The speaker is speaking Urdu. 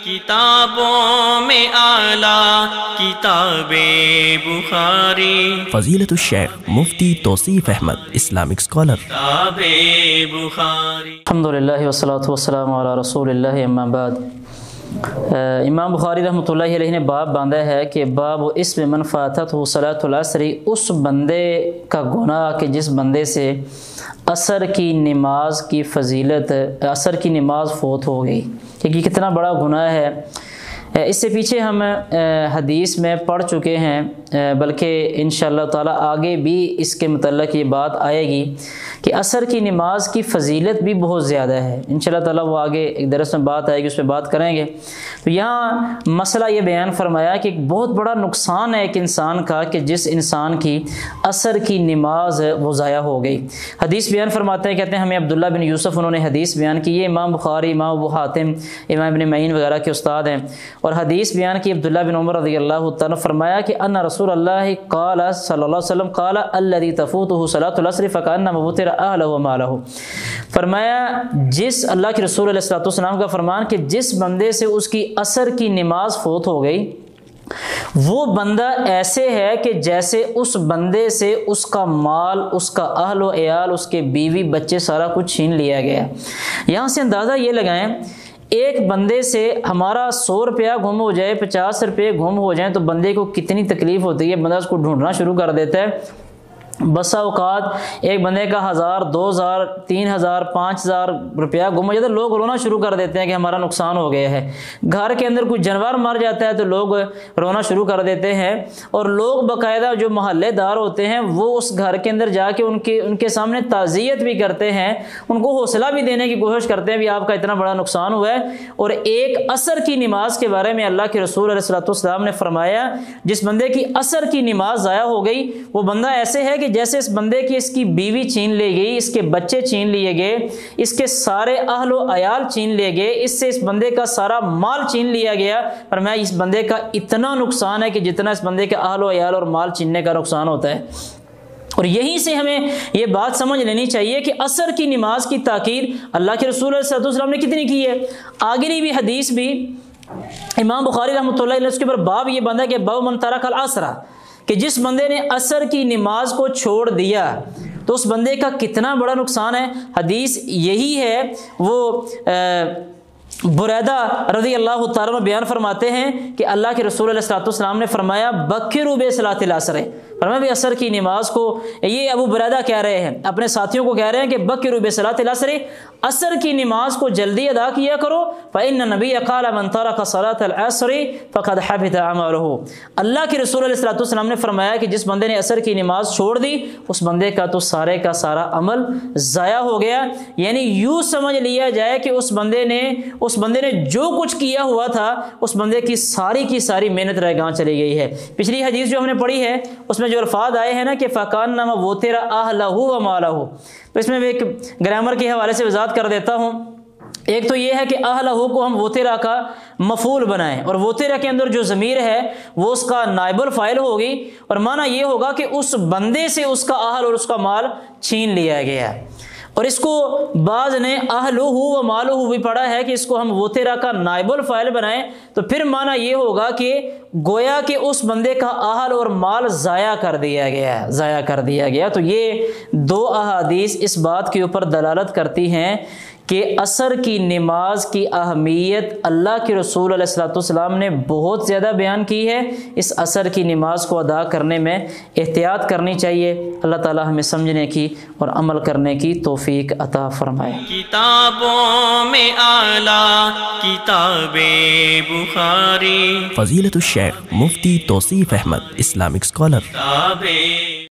کتابوں میں اعلیٰ کتاب بخاری، فضیلت الشیخ مفتی توصیف احمد اسلامک اسکالر، کتاب بخاری۔ الحمدللہ والصلاة والسلام علی رسول اللہ، اما بعد۔ امام بخاری رحمۃ اللہ علیہ نے باب باندھا ہے کہ باب اسم من فاتتہ صلاۃ العصر، اس بندے کا گناہ کہ جس بندے سے عصر کی نماز کی فضیلت، عصر کی نماز فوت ہو گئی، کہ کتنا بڑا گناہ ہے۔ اس سے پیچھے ہم حدیث میں پڑھ چکے ہیں، بلکہ انشاءاللہ تعالی آگے بھی اس کے متعلق یہ بات آئے گی کہ عصر کی نماز کی فضیلت بھی بہت زیادہ ہے۔ انشاءاللہ تعالی وہ آگے ایک درس میں بات آئے گی، اس پہ بات کریں گے۔ تو یہاں مسئلہ یہ بیان فرمایا کہ ایک بہت بڑا نقصان ہے ایک انسان کا کہ جس انسان کی عصر کی نماز وہ ضائع ہو گئی۔ حدیث بیان فرماتے ہیں، کہتے ہیں ہمیں عبداللہ بن یوسف انہوں نے حدیث بیان کی، یہ امام بخاری، امام ابو حاتم، امام ابن معین وغیرہ کے استاد ہیں، اور حدیث بیان کی عبداللہ بن عمر رضی اللہ تعالیٰ فرمایا کہ ان رسول اللہ قال صلی اللہ علیہ وسلم قال الذي تفوته صلاۃ العصر فكأنما وتر اهله وماله، فرمایا جس اللہ کے رسول علیہ السلام کا فرمان کہ جس بندے سے اس کی عصر کی نماز فوت ہو گئی، وہ بندہ ایسے ہے کہ جیسے اس بندے سے اس کا مال، اس کا اہل و عیال، اس کے بیوی بچے سارا کچھ چھین لیا گیا۔ یہاں سے اندازہ یہ لگائیں، ایک بندے سے ہمارا 100 روپیہ گم ہو جائے، 50 روپے گم ہو جائیں تو بندے کو کتنی تکلیف ہوتی ہے، بندہ اس کو ڈھونڈنا شروع کر دیتا ہے۔ بسا اوقات ایک بندے کا 1000، 2000، 3000، 5000 روپیہ گم ہو جاتا ہے، لوگ رونا شروع کر دیتے ہیں کہ ہمارا نقصان ہو گیا ہے۔ گھر کے اندر کوئی جانور مر جاتا ہے تو لوگ رونا شروع کر دیتے ہیں، اور لوگ باقاعدہ جو محلے دار ہوتے ہیں وہ اس گھر کے اندر جا کے ان کے سامنے تعزیت بھی کرتے ہیں، ان کو حوصلہ بھی دینے کی کوشش کرتے ہیں بھی آپ کا اتنا بڑا نقصان ہوا ہے۔ اور ایک عصر کی نماز کے بارے میں اللہ کے رسول علیہ السلام نے فرمایا جس بندے کی عصر کی نماز ضائع ہو گئی، وہ بندہ ایسے ہے کہ جیسے اس بندے کی اس کی بیوی چھین لی گئی، اس کے بچے چھین لیے گئے، اس کے سارے اہل و عیال چھین لیے گئے، اس سے اس بندے کا سارا مال چھین لیا گیا۔ فرمایا اس بندے کا اتنا نقصان ہے کہ جتنا اس بندے کے اہل و عیال اور مال چھیننے کا نقصان ہوتا ہے۔ اور یہیں سے ہمیں یہ بات سمجھ لینی چاہیے کہ عصر کی نماز کی تاکید اللہ کے رسول صلی اللہ علیہ وسلم نے کتنی کی ہے۔ آگے بھی حدیث بھی امام بخاری رحمۃ اللہ علیہ اس کے اوپر باب یہ بندہ کہ باب من ترک العصر، کہ جس بندے نے عصر کی نماز کو چھوڑ دیا تو اس بندے کا کتنا بڑا نقصان ہے۔ حدیث یہی ہے، وہ بریدہ رضی اللہ تعالیٰ بیان فرماتے ہیں کہ اللہ کے رسول علیہ السلام نے فرمایا بکروا بصلاۃ العصر، فرمایا بھی عصر کی نماز کو، یہ ابو بریدہ کہہ رہے ہیں، اپنے ساتھیوں کو کہہ رہے ہیں کہ بکروا بصلاۃ العصر، عصر کی نماز کو جلدی ادا کیا کرو، فإن النبی قال من ترک صلاۃ العصر فقد حبط عمله، اللہ کے رسول علیہ السلام نے فرمایا کہ جس بندے نے عصر کی نماز چھوڑ دی اس بندے کا تو سارے کا سارا عمل ضائع ہو گیا۔ یعنی یوں سمجھ لیا جائے کہ اس بندے نے جو کچھ کیا ہوا تھا اس بندے کی ساری محنت رہ گاں چلی گئی ہے۔ پچھلی حدیث جو ہم نے پڑھی ہے اس میں جو الفاظ آئے ہیں نا کہ فَكَأَنَّمَا وُتِرَ أَهْلَهُ وَمَالَهُ، تو اس میں میں ایک گرامر کے حوالے سے وضاحت کر دیتا ہوں۔ ایک تو یہ ہے کہ اہلہ کو ہم وترا کا مفعول بنائیں، اور وترا کے اندر جو ضمیر ہے وہ اس کا نائب الفاعل ہوگی، اور معنی یہ ہوگا کہ اس بندے سے اس کا اہل اور اس کا مال چھین لیا گیا ہے۔ اور اس کو بعض نے اہلہ و مالہ بھی پڑھا ہے کہ اس کو ہم وترا کا نائب الفاعل بنائیں تو پھر معنی یہ ہوگا کہ گویا کہ اس بندے کا اہل اور مال ضائع کر دیا گیا۔ تو یہ دو احادیث اس بات کے اوپر دلالت کرتی ہیں کہ عصر کی نماز کی اہمیت اللہ کے رسول علیہ السلام نے بہت زیادہ بیان کی ہے۔ اس عصر کی نماز کو ادا کرنے میں احتیاط کرنی چاہیے۔ اللہ تعالی ہمیں سمجھنے کی اور عمل کرنے کی توفیق عطا فرمائے۔ کتابوں میں اعلیٰ کتاب بخاری، فضیلت الشیخ مفتی توصیف احمد اسلامک اسکالر، کتاب